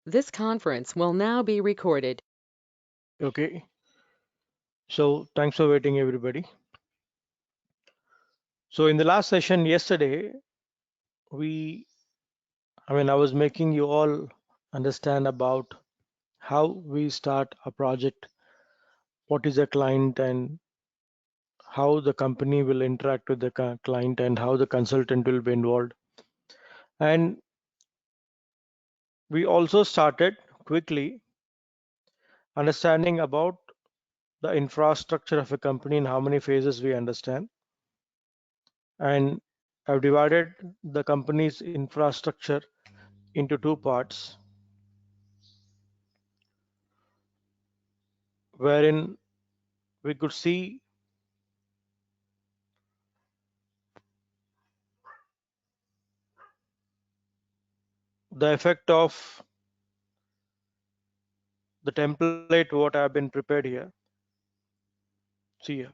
This conference will now be recorded. Okay, so thanks for waiting, everybody. So in the last session yesterday, I was making you all understand about how we start a project, what is a client, and how the company will interact with the client, and how the consultant will be involved. And we also started quickly understanding about the infrastructure of a company and how many phases we understand. And I've divided the company's infrastructure into two parts, wherein we could see the effect of the template what have been prepared here. See here.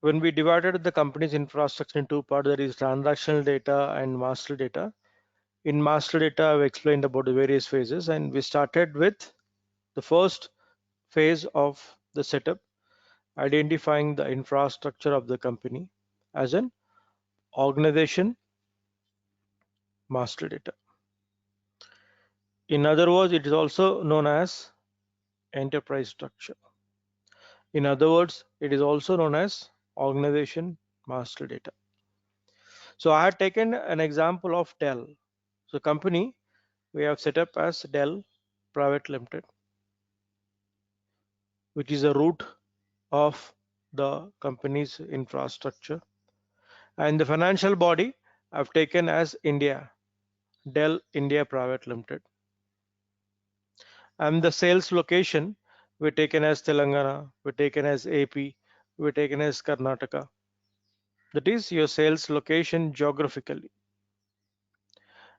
When we divided the company's infrastructure in two parts, there is transactional data and master data. In master data, I've explained about the various phases, and we started with the first phase of the setup, identifying the infrastructure of the company as an organization master data. In other words, it is also known as enterprise structure. In other words, it is also known as organization master data. So I had taken an example of Dell. So company we have set up as Dell Private Limited, which is the root of the company's infrastructure. And the financial body I've taken as India, Dell India Private Limited. And the sales location we're taken as Telangana, we're taken as AP, we're taken as Karnataka. That is your sales location geographically.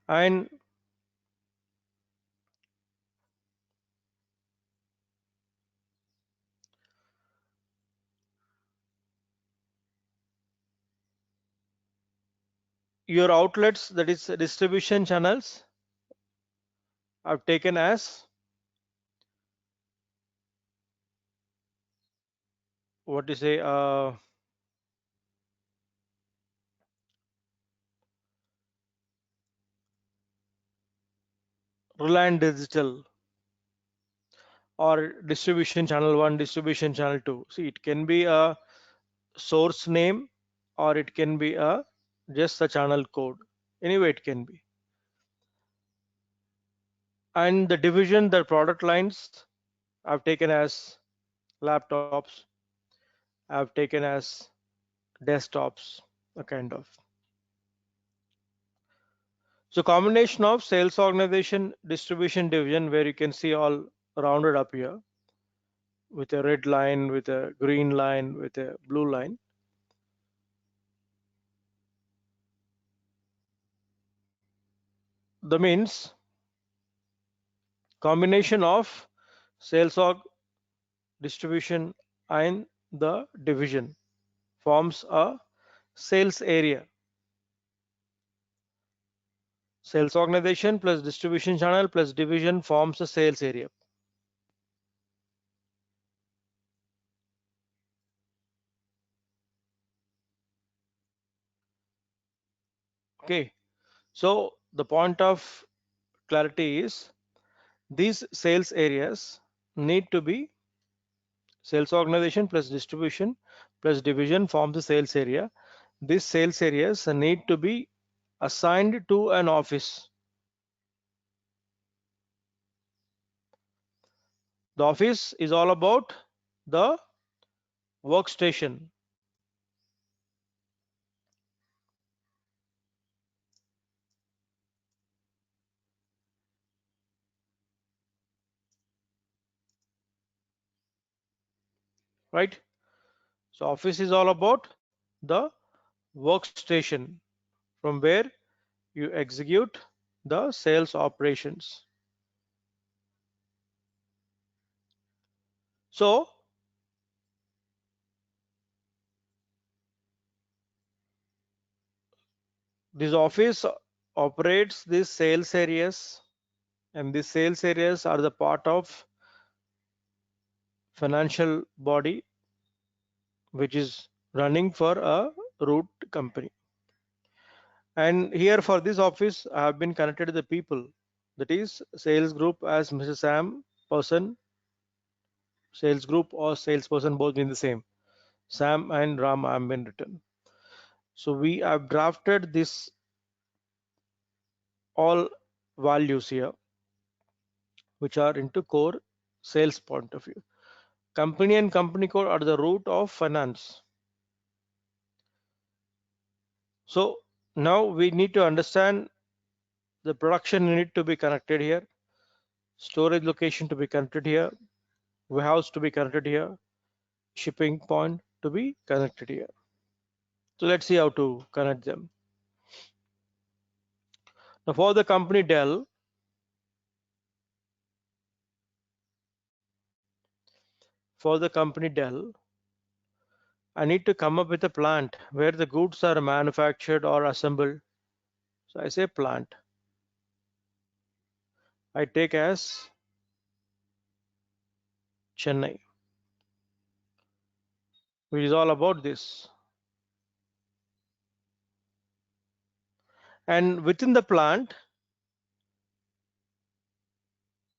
And your outlets, that is distribution channels, I've taken as what is a Reliant Digital, or distribution channel 1, distribution channel 2. See, it can be a source name, or it can be a just a channel code. Anyway, it can be. And the division, the product lines I've taken as laptops, I've taken as desktops, a kind of. So combination of sales organization, distribution division, where you can see all rounded up here with a red line, with a green line, with a blue line. The means combination of sales org, distribution, and the division forms a sales area. Sales organization plus distribution channel plus division forms a sales area. Okay, so the point of clarity is these sales areas need to be sales organization plus distribution plus division forms the sales area. These sales areas need to be assigned to an office. The office is all about the workstation, right? So office is all about the workstation from where you execute the sales operations. So this office operates these sales areas and these sales areas are the part of financial body which is running for a root company. And here for this office, I have been connected to the people. That is sales group as Mrs. Sam person, sales group or salesperson both mean the same. Sam and Ram have been written. So we have drafted this all values here, which are into core sales point of view. Company and company code are the root of finance. So now we need to understand the production unit to be connected here, storage location to be connected here, warehouse to be connected here, shipping point to be connected here. So let's see how to connect them. Now for the company Dell, I need to come up with a plant where the goods are manufactured or assembled. So I say plant. I take as Chennai, which is all about this. And within the plant,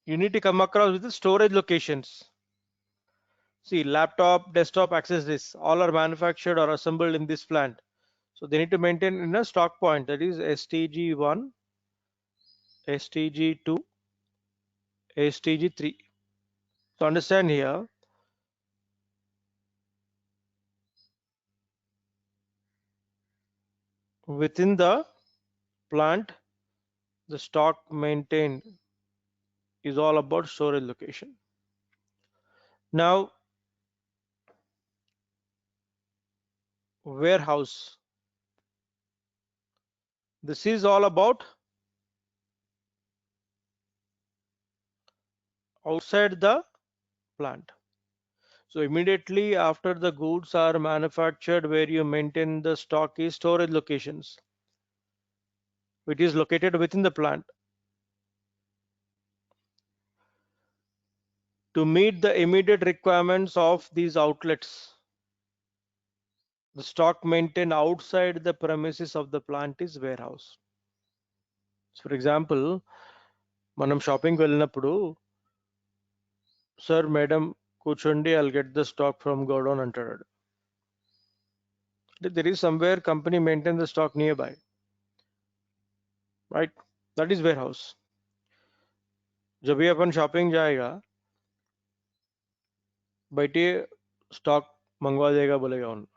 you need to come across with the storage locations. See, laptop, desktop accessories, all are manufactured or assembled in this plant. So they need to maintain in a stock point, that is STG1, STG2, STG3. So understand here, within the plant, the stock maintained is all about storage location. Now, warehouse. This is all about outside the plant. So immediately after the goods are manufactured, where you maintain the stock is storage locations, which is located within the plant. To meet the immediate requirements of these outlets, the stock maintained outside the premises of the plant is warehouse. So for example, మనం షాపింగ్కి వెళ్ళినప్పుడు sir madam కూర్చోండి I'll get the stock from godown అంటాడు. There is somewhere company maintain the stock nearby, right? That is warehouse. जब भी अपन shopping जाएगा बैठे stock मंगवा देगा बोलेगा उन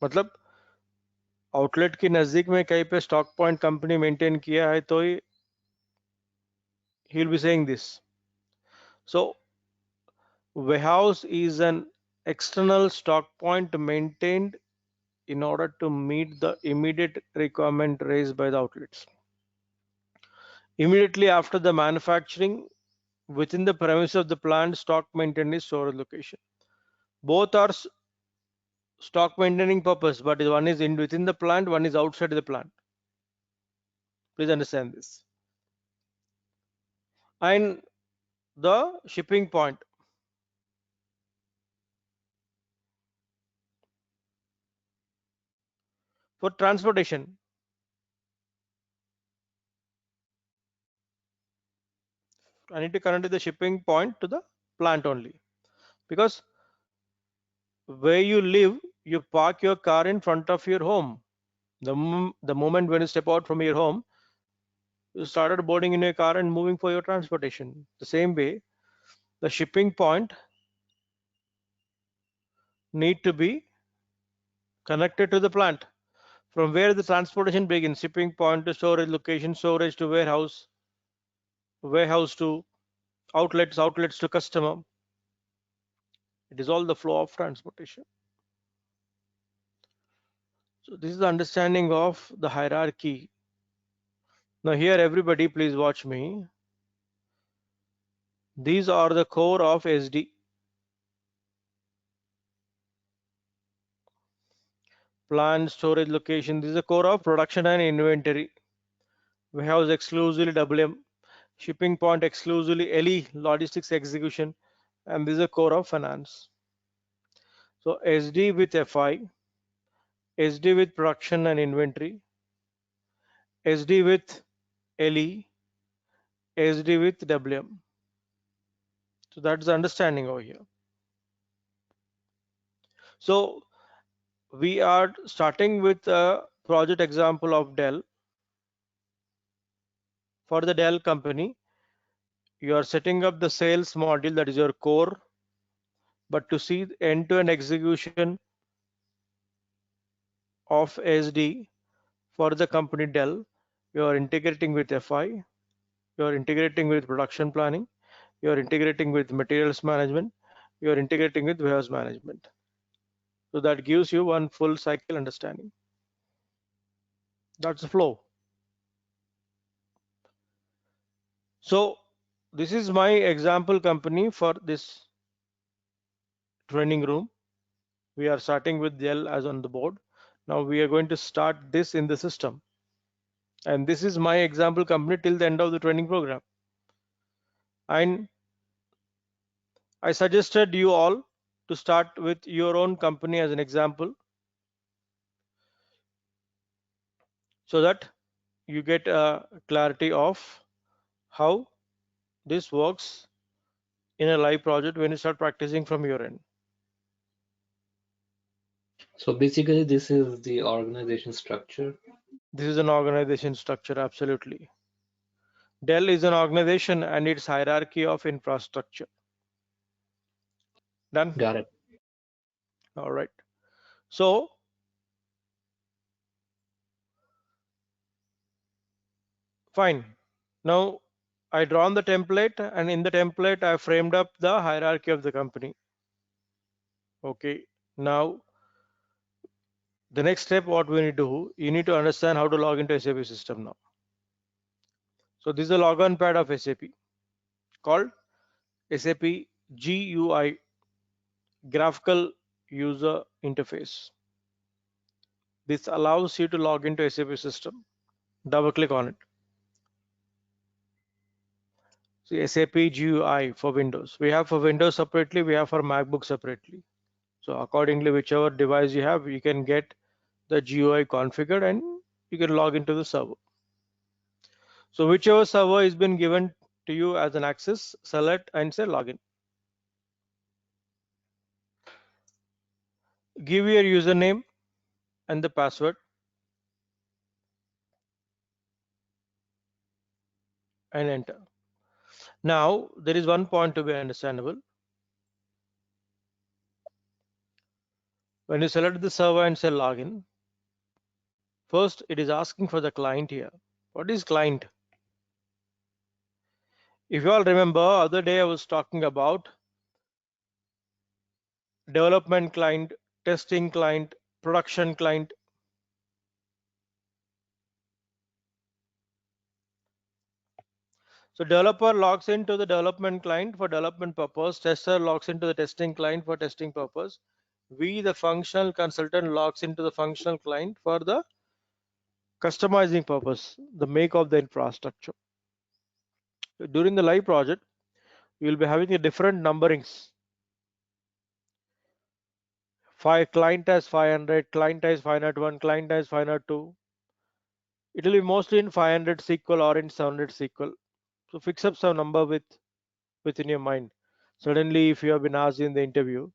मतलब आउटलेट के नजदीक में कहीं पे स्टॉक पॉइंट कंपनी मेंटेन किया है तो ही he will be saying this. So warehouse is an external stock point maintained in order to meet the immediate requirement raised by the outlets. Immediately after the manufacturing, within the premise of the plant, stock maintained is storage location. Both are stock maintaining purpose, but one is in within the plant, one is outside the plant. Please understand this. And the shipping point. For transportation, I need to connect the shipping point to the plant only, because where you live, you park your car in front of your home. The moment when you step out from your home, you started boarding in your car and moving for your transportation. The same way, the shipping point need to be connected to the plant. From where the transportation begins, shipping point to storage location, storage to warehouse, warehouse to outlets, outlets to customer. It is all the flow of transportation. So this is the understanding of the hierarchy. Now here everybody please watch me. These are the core of SD. Plant, storage location. This is the core of production and inventory. Warehouse exclusively WM. shipping point exclusively, LE logistics execution, and this is a core of finance. So SD with FI, SD with production and inventory, SD with LE, SD with WM. So that's the understanding over here. So we are starting with a project example of Dell. For the Dell company, you are setting up the sales module, that is your core, but to see end-to-end execution of SD for the company Dell, you are integrating with FI, you are integrating with production planning, you are integrating with materials management, you are integrating with warehouse management. So that gives you one full cycle understanding. That's the flow. So this is my example company for this training room. We are starting with Dell as on the board. Now we are going to start this in the system. And this is my example company till the end of the training program. And I suggested you all to start with your own company as an example so that you get a clarity of how this works in a live project when you start practicing from your end. So basically, this is the organization structure. This is an organization structure, absolutely. Dell is an organization and its hierarchy of infrastructure. Done? Got it. All right. So fine. Now I drawn the template, and in the template I framed up the hierarchy of the company. Okay. Now the next step, what we need to do, you need to understand how to log into SAP system now. So this is a logon pad of SAP called SAP GUI, graphical user interface. This allows you to log into SAP system. Double click on it. See SAP GUI for Windows. We have for Windows separately, we have for MacBook separately. So accordingly, whichever device you have, you can get the GUI configured and you can log into the server. So whichever server has been given to you as an access, select and say login. Give your username and the password and enter. Now there is one point to be understandable. When you select the server and say login, first it is asking for the client here. What is client? If you all remember, other day I was talking about development client, testing client, production client. So developer logs into the development client for development purpose, tester logs into the testing client for testing purpose. We, the functional consultant, logs into the functional client for the customizing purpose, the make of the infrastructure. During the live project, you will be having a different numberings. Client has 500, client has 501, client has 502. It will be mostly in 500 SQL or in 700 SQL. So fix up some number within your mind. Suddenly, if you have been asked in the interview,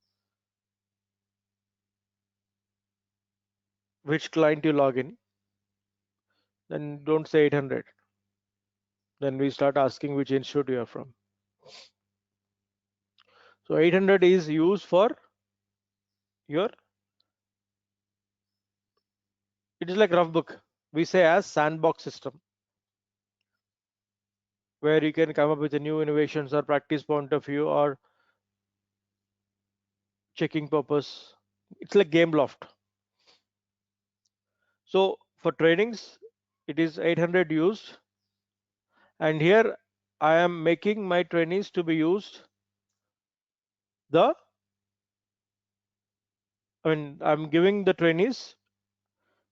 which client you log in, then don't say 800. Then we start asking which institute you are from. So 800 is used for your, it is like rough book. We say as sandbox system, where you can come up with a new innovations or practice point of view or checking purpose. It's like game loft. So for trainings, it is 800 used. And here I am making my trainees to be used the, I'm giving the trainees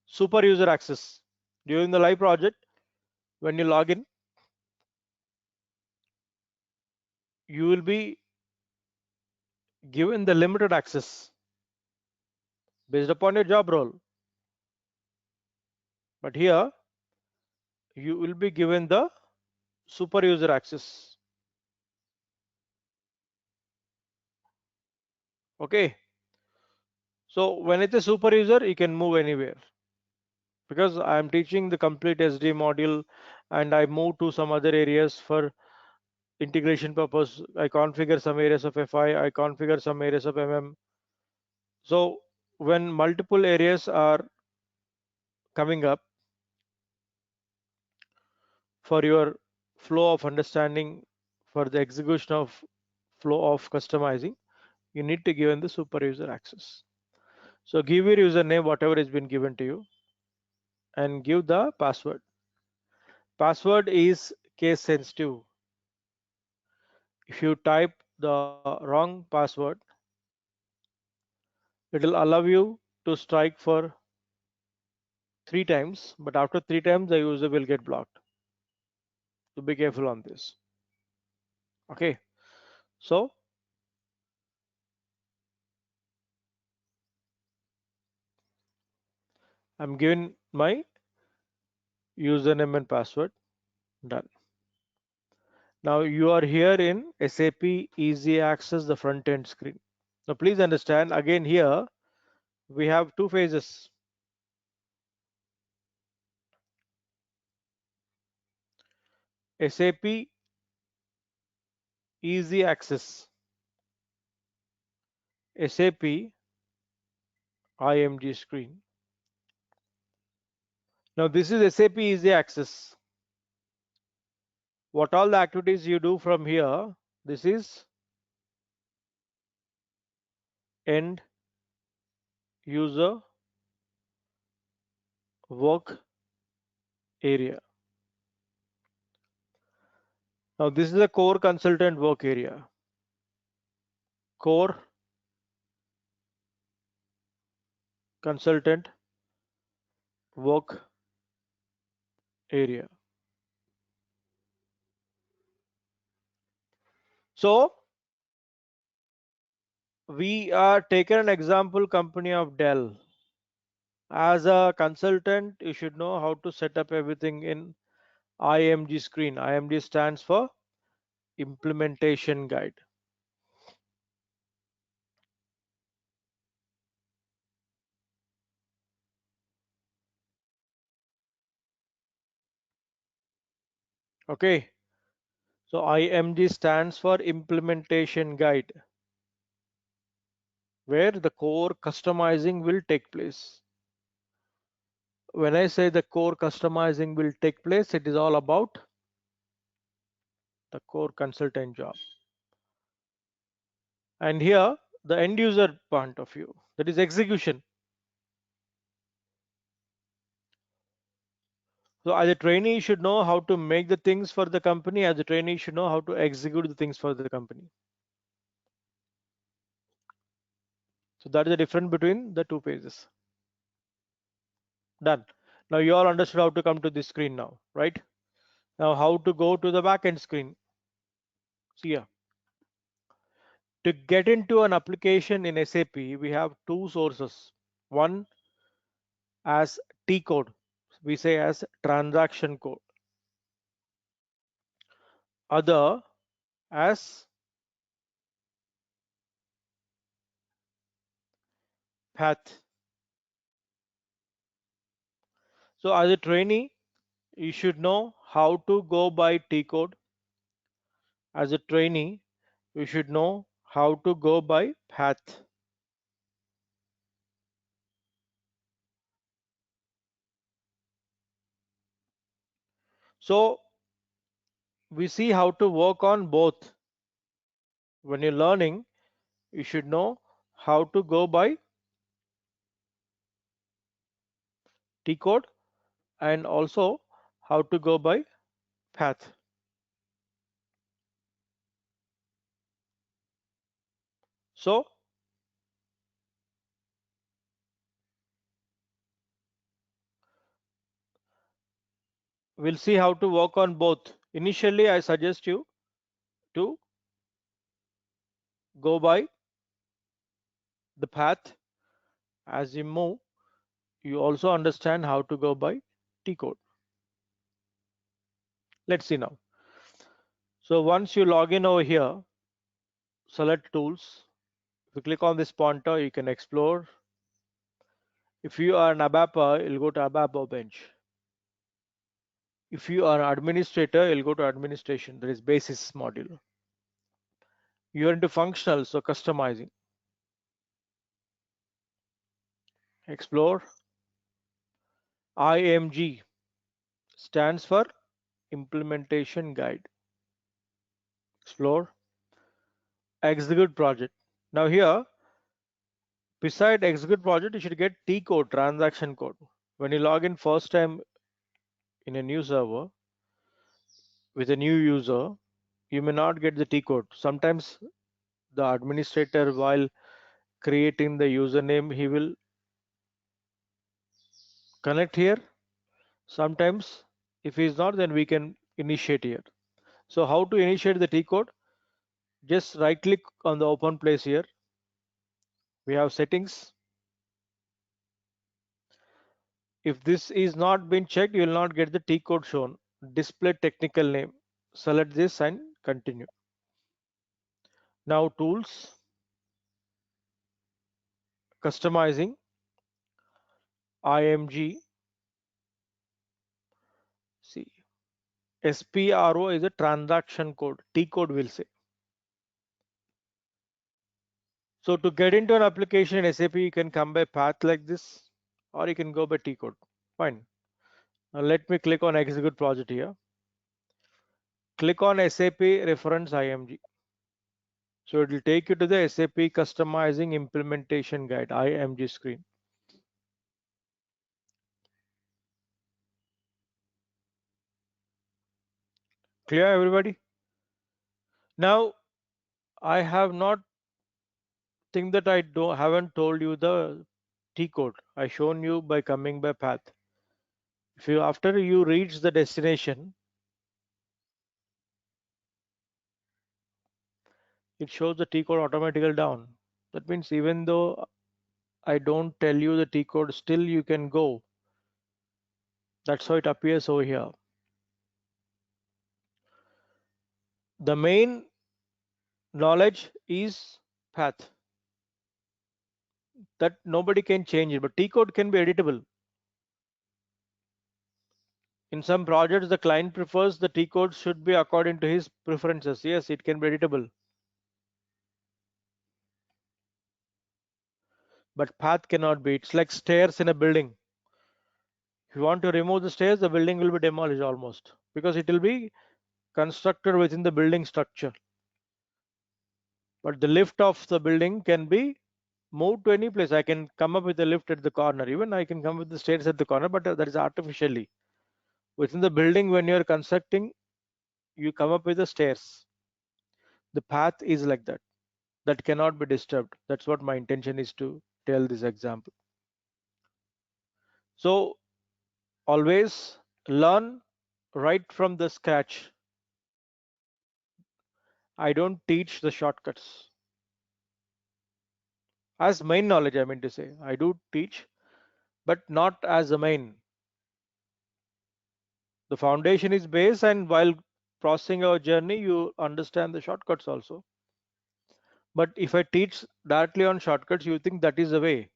super user access. During the live project, when you log in, you will be given the limited access based upon your job role. But here you will be given the super user access. Okay. So when it's a super user, you can move anywhere. Because I am teaching the complete SD module and I move to some other areas for integration purpose. I configure some areas of FI, I configure some areas of MM. So when multiple areas are coming up for your flow of understanding, for the execution of flow of customizing, you need to give in the super user access. So give your username, whatever has been given to you, and give the password. Password is case sensitive. If you type the wrong password, it will allow you to strike for 3 times, but after 3 times the user will get blocked. So be careful on this. Okay, so I'm giving my username and password. Done. Now you are here in SAP Easy Access, the front end screen. Now please understand again here we have two phases. SAP Easy Access, SAP IMG screen. Now this is SAP Easy Access. What all the activities you do from here, this is end user work area. Now this is the core consultant work area. Core consultant work area. So we are taking an example company of Dell. As a consultant, you should know how to set up everything in IMG screen. IMG stands for implementation guide. Okay, so IMG stands for implementation guide, where the core customizing will take place. When I say the core customizing will take place, it is all about the core consultant job. And here, the end user point of view, that is execution. So as a trainee, you should know how to make the things for the company. As a trainee, you should know how to execute the things for the company. So that is the difference between the two pages. Done. Now you all understood how to come to this screen now, right? Now how to go to the backend screen. See here. To get into an application in SAP, we have two sources. One as T code, we say as transaction code. Other as path. So as a trainee, you should know how to go by T code. As a trainee, you should know how to go by path. So we see how to work on both. When you're learning, you should know how to go by T code and also how to go by path. So we'll see how to work on both. Initially, I suggest you to go by the path. As you move, you also understand how to go by T code. Let's see now. So once you log in over here, select tools. If you click on this pointer, you can explore. If you are an ABAPer, you'll go to ABAP bench. If you are an administrator, you'll go to administration. There is basis module. You're into functional, so customizing. Explore. IMG stands for implementation guide. Explore. Execute project. Now here, beside execute project, you should get T code, transaction code. When you log in first time in a new server with a new user, you may not get the T code. Sometimes the administrator, while creating the username, he will connect here. Sometimes if he is not, then we can initiate here. So how to initiate the T code? Just right click on the open place here. We have settings. If this is not been checked, you will not get the T code shown. Display technical name. Select this and continue. Now tools, customizing, IMG. See, SPRO is a transaction code. T code will say. So to get into an application in SAP, you can come by path like this, or you can go by T code. Fine. Now let me click on execute project here. Click on SAP reference IMG. So it will take you to the SAP customizing implementation guide IMG screen. Clear, everybody? Now I have not think that I don't haven't told you the T code. I shown you by coming by path. If you after you reach the destination, it shows the T code automatically down. That means even though I don't tell you the T code, still you can go. That's how it appears over here. The main knowledge is path. That nobody can change it, but T code can be editable. In some projects, the client prefers the T code should be according to his preferences. Yes, it can be editable. But path cannot be. It's like stairs in a building. If you want to remove the stairs, the building will be demolished almost because it will be constructed within the building structure. But the lift of the building can be moved to any place. I can come up with a lift at the corner. Even I can come with the stairs at the corner, but that is artificially. Within the building, when you're constructing, you come up with the stairs. The path is like that. That cannot be disturbed. That's what my intention is to tell this example. So always learn right from the scratch. I don't teach the shortcuts. As main knowledge, I mean to say, I do teach, but not as a main. The foundation is base, and while processing our journey, you understand the shortcuts also. But if I teach directly on shortcuts, you think that is the way.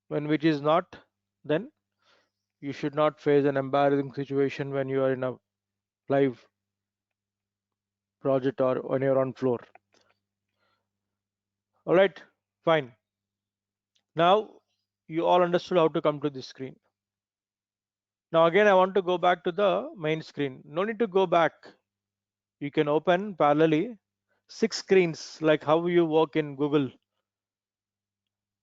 When which is not, then you should not face an embarrassing situation when you are in a live project or when you're on floor. All right, fine. Now you all understood how to come to this screen. Now again, I want to go back to the main screen. No need to go back. You can open parallelly 6 screens like how you work in Google.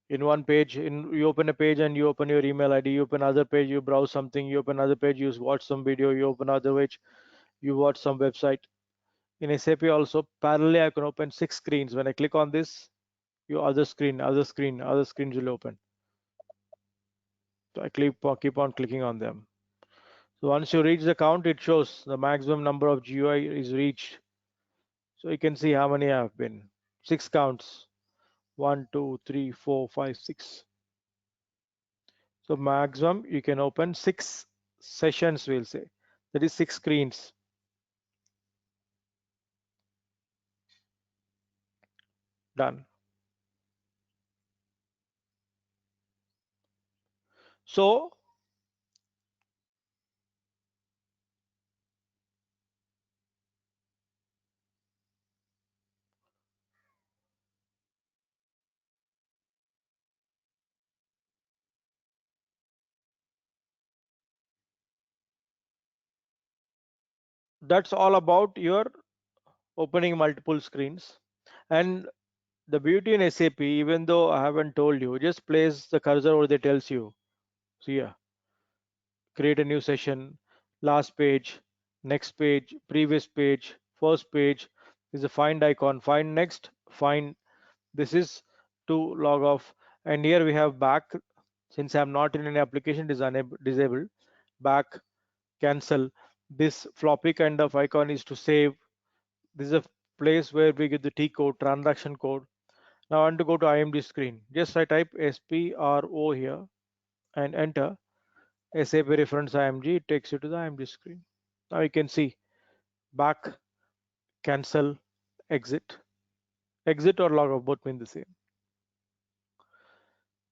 In one page, you open a page and you open your email ID. You open other page, you browse something. You open other page, you watch some video. You open other page, you watch some website. In SAP also, parallelly I can open 6 screens. When I click on this, your other screen, other screen, other screens will open. So I keep on clicking on them. So once you reach the count, it shows the maximum number of GUI is reached. So you can see how many have been. 6 counts. 1, 2, 3, 4, 5, 6. So maximum you can open 6 sessions, we'll say. That is 6 screens. Done. So that's all about your opening multiple screens. And the beauty in SAP, even though I haven't told you, just place the cursor over there tells you. See here, create a new session, last page, next page, previous page, first page. Is a find icon, find next, find. This is to log off. And here we have back. Since I'm not in any application, it is disabled. Back, cancel. This floppy kind of icon is to save. This is a place where we get the T code, transaction code. Now I want to go to IMD screen. Just I type SPRO here and enter SAP reference IMG. It takes you to the IMD screen. Now you can see back, cancel, exit. Exit or log off both mean the same.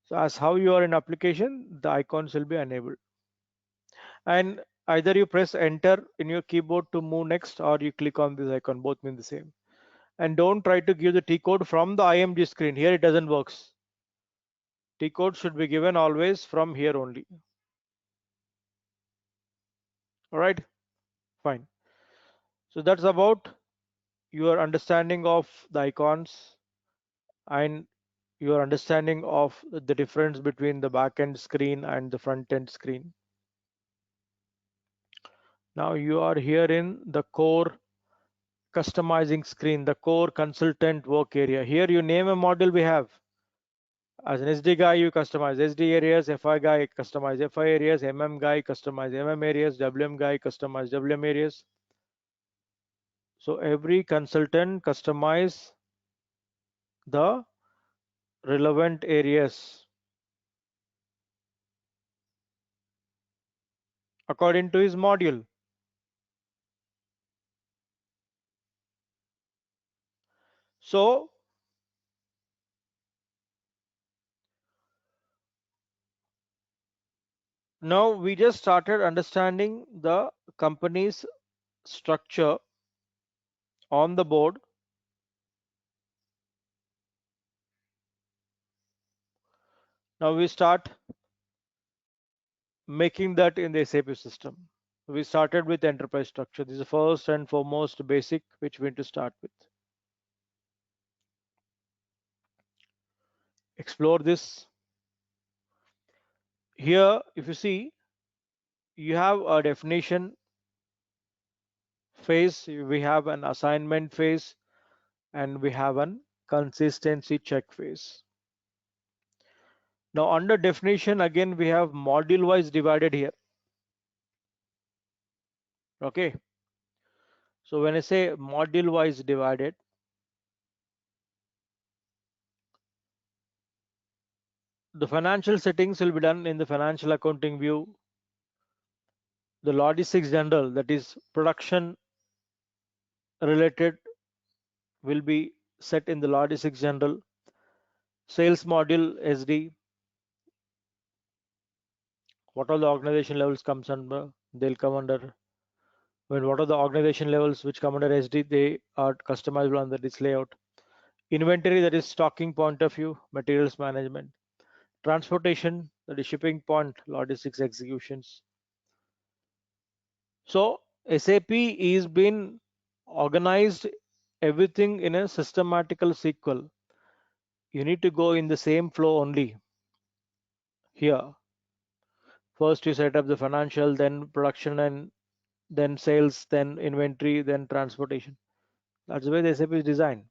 So as how you are in application, the icons will be enabled. And either you press enter in your keyboard to move next, or you click on this icon. Both mean the same. And don't try to give the T code from the IMG screen. Here it doesn't work. T code should be given always from here only. All right, fine. So that's about your understanding of the icons and your understanding of the difference between the back end screen and the front end screen. Now you are here in the core customizing screen, the core consultant work area. Here you name a model we have. As an SD guy, you customize SD areas, FI guy, customize FI areas, MM guy, customize MM areas, WM guy, customize WM areas. So every consultant customize the relevant areas according to his module. So now we just started understanding the company's structure on the board. Now we start making that in the SAP system. We started with enterprise structure. This is the first and foremost basic which we need to start with. Explore this. Here, if you see, you have a definition phase, we have an assignment phase, and we have an consistency check phase. Now under definition, again, we have module wise divided here. Okay. So when I say module wise divided, the financial settings will be done in the financial accounting view. The logistics general, that is production related, will be set in the logistics general. Sales module SD, what all the organization levels comes under, they'll come under. When what are the organization levels which come under SD, they are customizable under this layout. Inventory, that is stocking point of view, materials management. Transportation, that is shipping point, logistics executions. So SAP is been organized everything in a systematical sequel. You need to go in the same flow only. Here, first you set up the financial, then production, and then sales, then inventory, then transportation. That's the way the SAP is designed.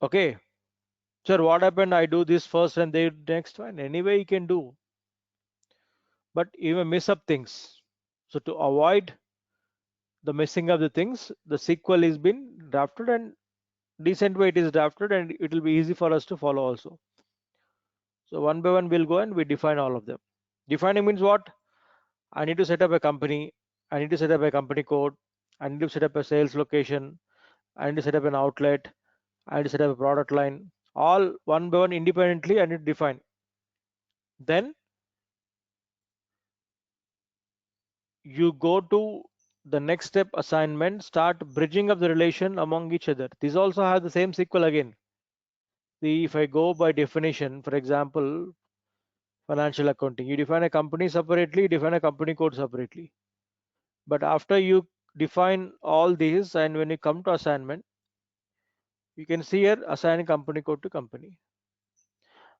Okay, sir, what happened? I do this first and they next one. Anyway, you can do, but you may miss up things. So to avoid the messing up the things, the sequel is been drafted and decent way it is drafted, and it will be easy for us to follow also. So one by one we'll go and we define all of them. Defining means what? I need to set up a company, I need to set up a company code, I need to set up a sales location, I need to set up an outlet, I need to set up a product line. All one by one independently I need to define. Then you go to the next step, assignment, start bridging up the relation among each other. These also have the same sequel again. See, if I go by definition, for example, financial accounting, you define a company separately, define a company code separately. But after you define all these, and when you come to assignment, you can see here assign company code to company.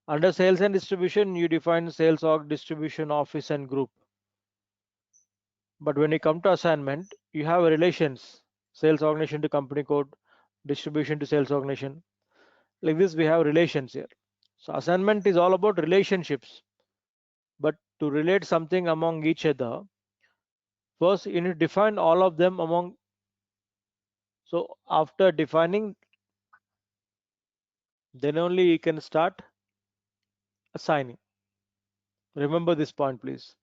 Under sales and distribution, you define sales org, distribution, office, and group. But when you come to assignment, you have relations, sales organization to company code, distribution to sales organization. Like this, we have relations here. So assignment is all about relationships. But to relate something among each other, first you need to define all of them among. So after defining, then only you can start assigning. Remember this point, please.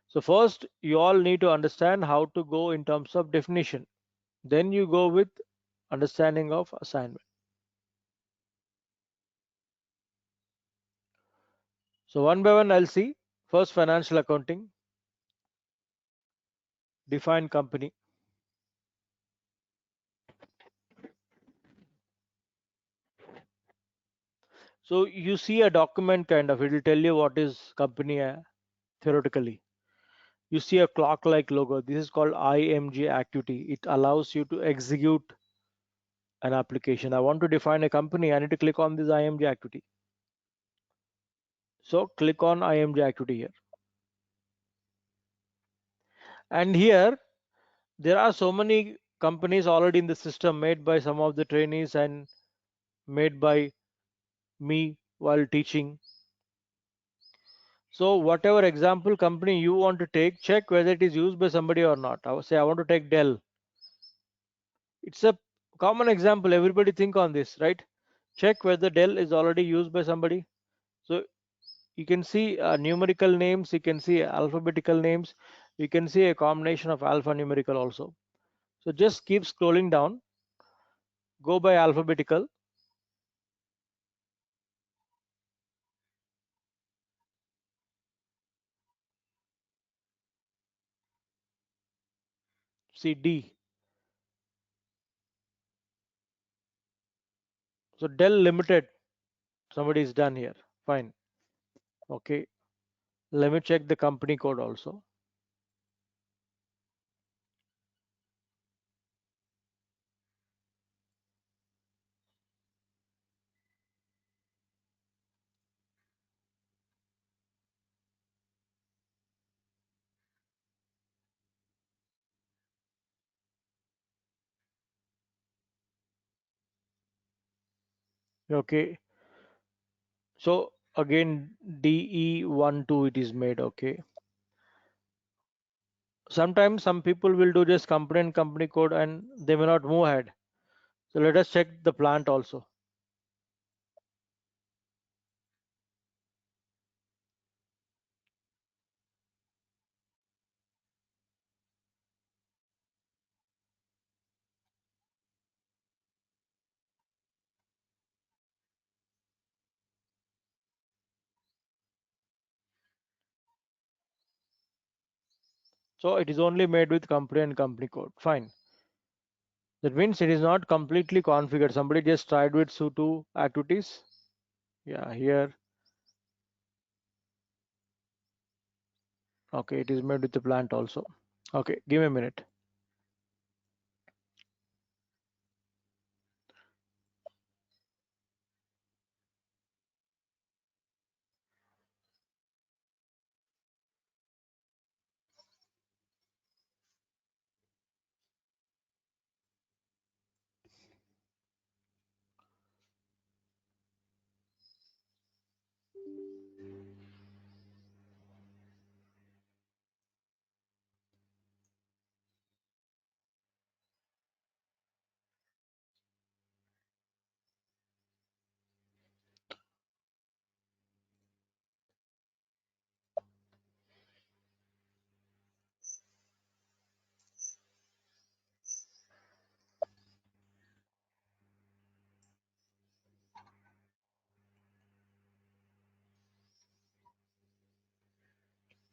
So first, you all need to understand how to go in terms of definition. Then you go with understanding of assignment. So one by one, I'll see. First, financial accounting, define company. So you see a document kind of, it will tell you what is company theoretically. You see a clock like logo. This is called IMG activity. It allows you to execute an application. I want to define a company. I need to click on this IMG activity. So click on IMG activity here. And here there are so many companies already in the system made by some of the trainees and made by me while teaching. So whatever example company you want to take, check whether it is used by somebody or not. I would say I want to take Dell. It's a common example. Everybody think on this, right? Check whether Dell is already used by somebody. So you can see numerical names, you can see alphabetical names, you can see a combination of alphanumerical also. So just keep scrolling down, go by alphabetical. See D. So Dell Limited, somebody is done here. Fine. Okay. Let me check the company code also. Okay. So again DE12 it is made. Okay. Sometimes some people will do just company and company code and they may not move ahead. So let us check the plant also. So it is only made with company and company code. Fine. That means it is not completely configured. Somebody just tried with two activities. Yeah, here. Okay, it is made with the plant also. Okay, give me a minute.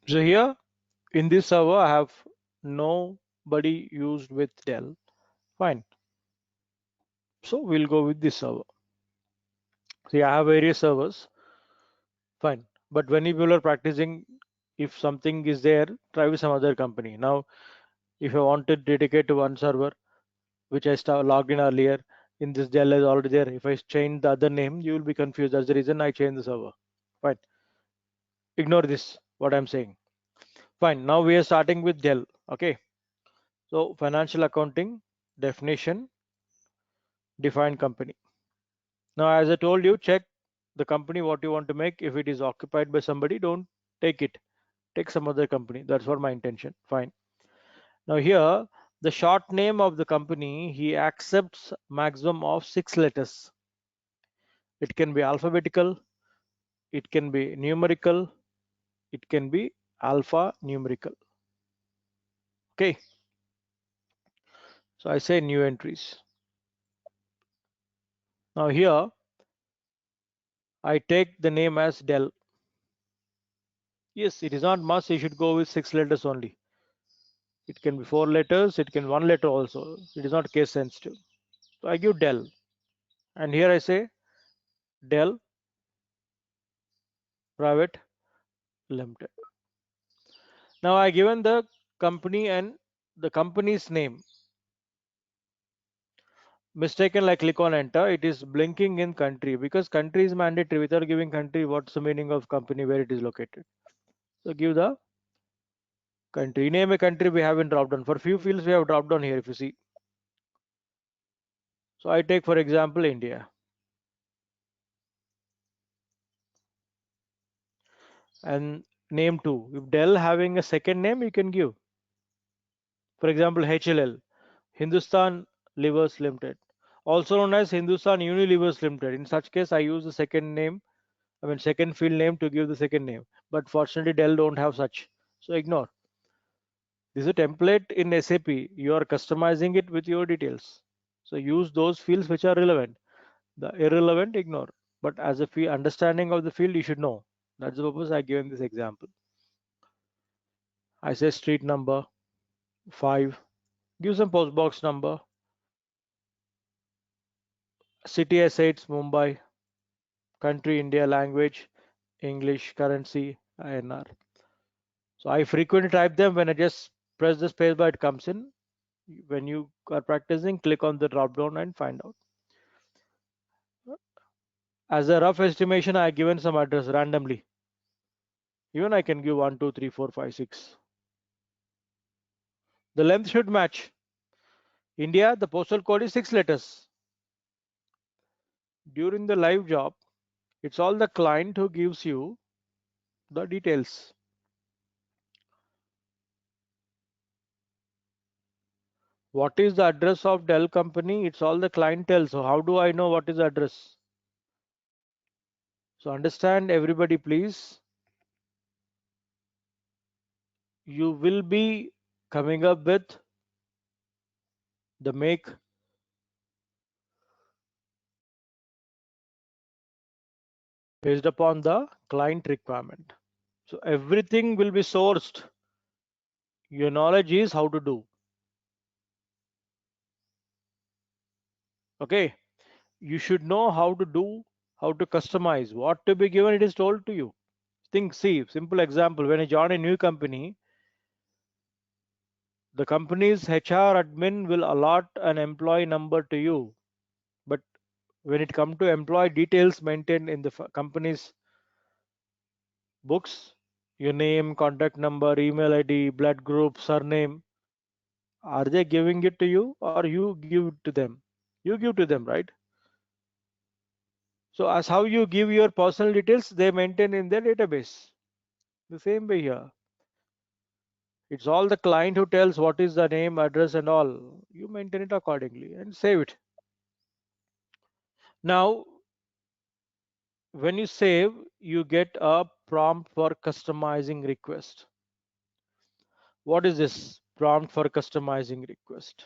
So here in this server, I have nobody used with Dell. Fine. So we'll go with this server. See, I have various servers. Fine. But when people are practicing, if something is there, try with some other company. Now, if I want to dedicate to one server, which I logged in earlier, in this Dell is already there. If I change the other name, you will be confused. That's the reason I changed the server. Fine. Ignore this, what I'm saying. Fine. Now we are starting with Dell. Okay. So financial accounting, definition, define company. Now, as I told you, check the company what you want to make. If it is occupied by somebody, don't take it. Take some other company. That's what my intention. Fine. Now here, the short name of the company, he accepts maximum of 6 letters. It can be alphabetical, it can be numerical, it can be alpha-numerical. Okay. So I say new entries. Now here, I take the name as Dell. Yes, it is not must. You should go with 6 letters only. It can be 4 letters. It can be 1 letter also. It is not case sensitive. So I give Dell, and here I say Dell Private Limited. Now I given the company and the company's name. Mistaken, like click on enter, it is blinking in country because country is mandatory. Without giving country, what's the meaning of company, where it is located? So give the country. Name a country we have in drop down. For few fields we have drop down here if you see. So I take for example India. And name too. If Dell having a second name, you can give. For example, HLL, Hindustan Livers Limited, also known as Hindustan Unilevers Limited. In such case, I use the second name, I mean second field name to give the second name. But fortunately, Dell don't have such, so ignore. This is a template in SAP. You are customizing it with your details. So use those fields which are relevant. The irrelevant, ignore. But as a understanding of the field, you should know. That's the purpose I given this example. I say street number 5. Give some post box number. City I say it's Mumbai. Country India. Language English. Currency INR. So I frequently type them. When I just press the space bar, it comes in. When you are practicing, click on the drop down and find out. As a rough estimation, I have given some address randomly. Even I can give 1 2 3 4 5 6. The length should match. India, the postal code is 6 letters. During the live job, it's all the client who gives you the details. What is the address of Dell company? It's all the client tells. So how do I know what is the address? So understand everybody please. You will be coming up with the make based upon the client requirement. So everything will be sourced. Your knowledge is how to do. Okay. You should know how to do, how to customize. What to be given, it is told to you. Think, see, simple example. When I join a new company, the company's HR admin will allot an employee number to you. But when it comes to employee details maintained in the company's books, your name, contact number, email ID, blood group, surname, are they giving it to you or you give it to them? You give to them, right? So as how you give your personal details, they maintain in their database. The same way here. It's all the client who tells what is the name, address, and all. You maintain it accordingly and save it. Now, when you save, you get a prompt for customizing request. What is this prompt for customizing request?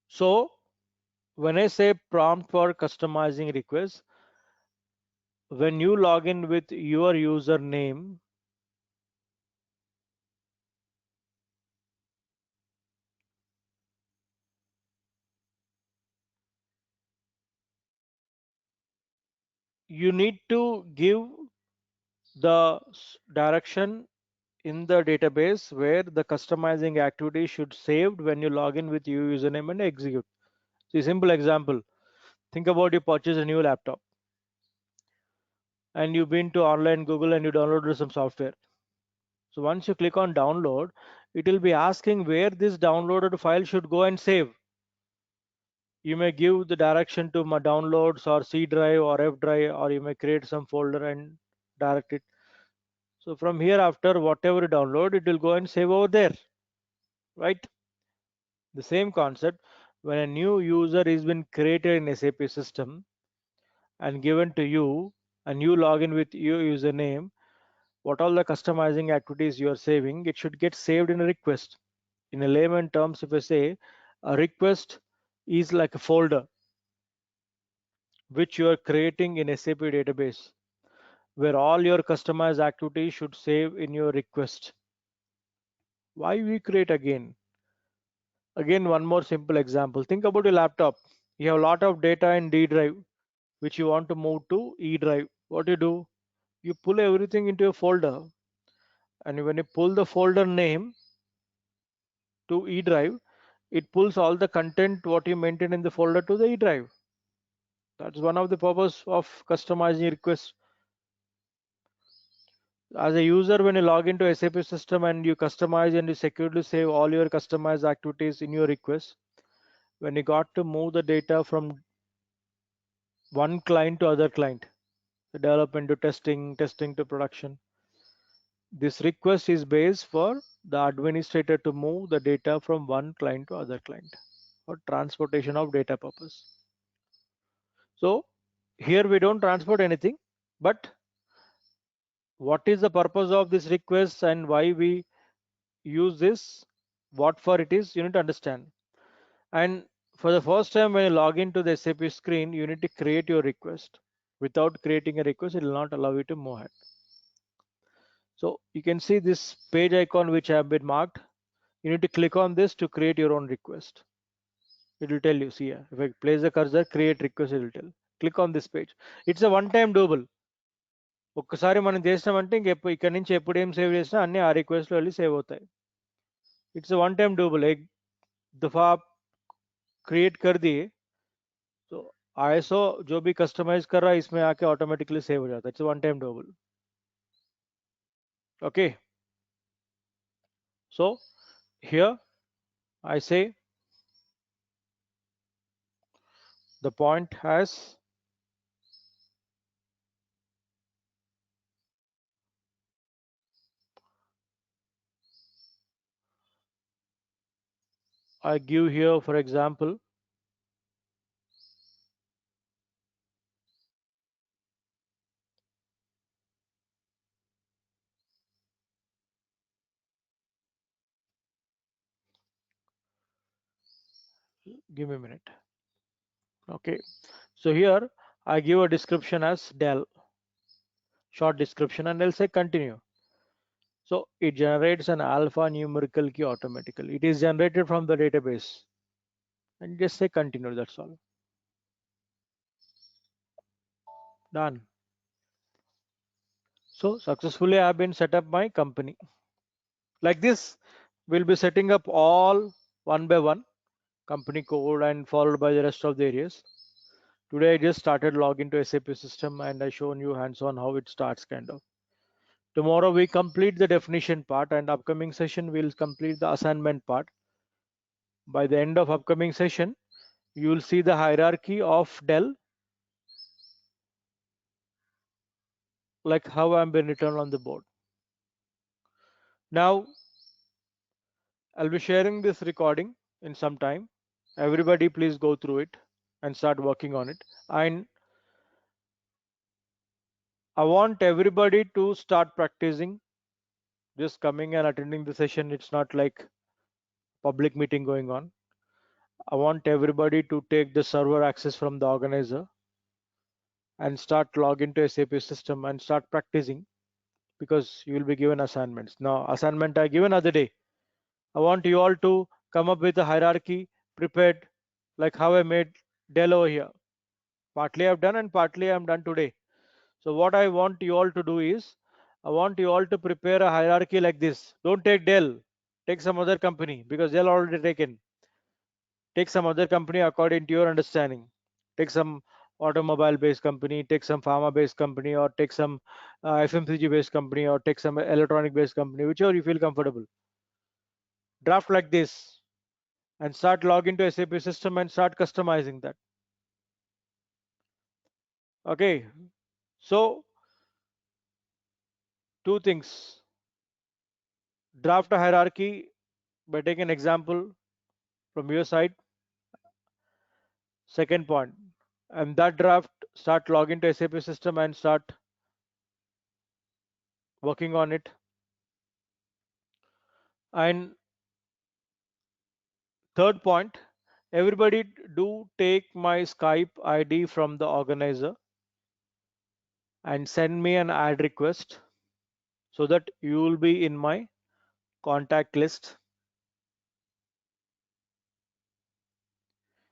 So When I say prompt for customizing requests, when you log in with your username, you need to give the direction in the database where the customizing activity should saved when you log in with your username and execute. See, simple example. Think about you purchase a new laptop and you've been to online Google and you downloaded some software. So once you click on download, it will be asking where this downloaded file should go and save. You may give the direction to my downloads or C drive or F drive, or you may create some folder and direct it. So from here, after whatever you download, it will go and save over there, right? The same concept, when a new user is been created in SAP system and given to you, and you log in with your username, what all the customizing activities you are saving, it should get saved in a request. In a layman terms, if I say a request is like a folder which you are creating in SAP database, where all your customized activities should save in your request. Why we create again? Again, one more simple example. Think about your laptop. You have a lot of data in D drive, which you want to move to E drive. What do? You pull everything into a folder, and when you pull the folder name to E drive, it pulls all the content what you maintain in the folder to the E drive. That's one of the purpose of customizing requests. As a user, when you log into SAP system and you customize and you securely save all your customized activities in your request, when you got to move the data from one client to other client, the development to testing, testing to production, this request is based for the administrator to move the data from one client to other client for transportation of data purpose. So here we don't transport anything, but what is the purpose of this request and why we use this, what for it is, you need to understand. And for the first time when you log into the SAP screen, you need to create your request. Without creating a request, it will not allow you to move ahead. So you can see this page icon which have been marked. You need to click on this to create your own request. It will tell you, see here, if I place the cursor, create request, it will tell. Click on this page. It's a one-time doable. ఒక్కసారి మనం చేసినామంటే ఇక్కడ నుంచి ఎప్పుడు ఏం save చేసినా అన్ని ఆ రిక్వెస్ట్లో వెళ్ళి సేవ్ అవుతాయి. ఇట్స్ वन टाइम डूबल. एक दफा आप क्रिएट कर दिए तो ISO जो भी कस्टमाइज कर रहा है इसमें आके ऑटोमेटिकली सेव हो जाता है. इट्स वन टाइम डूबल. Okay, so here I say the point has I give here for example give me a minute. Okay, so here I give a description as Dell, short description, and I'll say continue. So it generates an alpha numerical key automatically. It is generated from the database and just say continue, that's all. Done. So successfully I have been set up my company. Like this, we'll be setting up all one by one company code and followed by the rest of the areas. Today I just started login to SAP system and I shown you hands-on how it starts kind of. Tomorrow we complete the definition part and upcoming session we'll complete the assignment part. By the end of upcoming session, you will see the hierarchy of Dell, like how I'm been written on the board. Now I'll be sharing this recording in some time. Everybody please go through it and start working on it. And I want everybody to start practicing, just coming and attending the session. It's not like public meeting going on. I want everybody to take the server access from the organizer and start log into SAP system and start practicing, because you will be given assignments. Now, assignment I given other day. I want you all to come up with a hierarchy prepared, like how I made Dell over here. Partly I've done and partly I'm done today. So what I want you all to do is, I want you all to prepare a hierarchy like this. Don't take Dell, take some other company, because Dell already taken. Take some other company according to your understanding. Take some automobile based company, take some pharma based company, or take some FMCG based company, or take some electronic based company, whichever you feel comfortable. Draft like this and start log into SAP system and start customizing that. Okay, so two things: draft a hierarchy by taking an example from your side. Second point, and that draft start log into SAP system and start working on it. And third point, everybody do take my Skype ID from the organizer and send me an add request so that you will be in my contact list.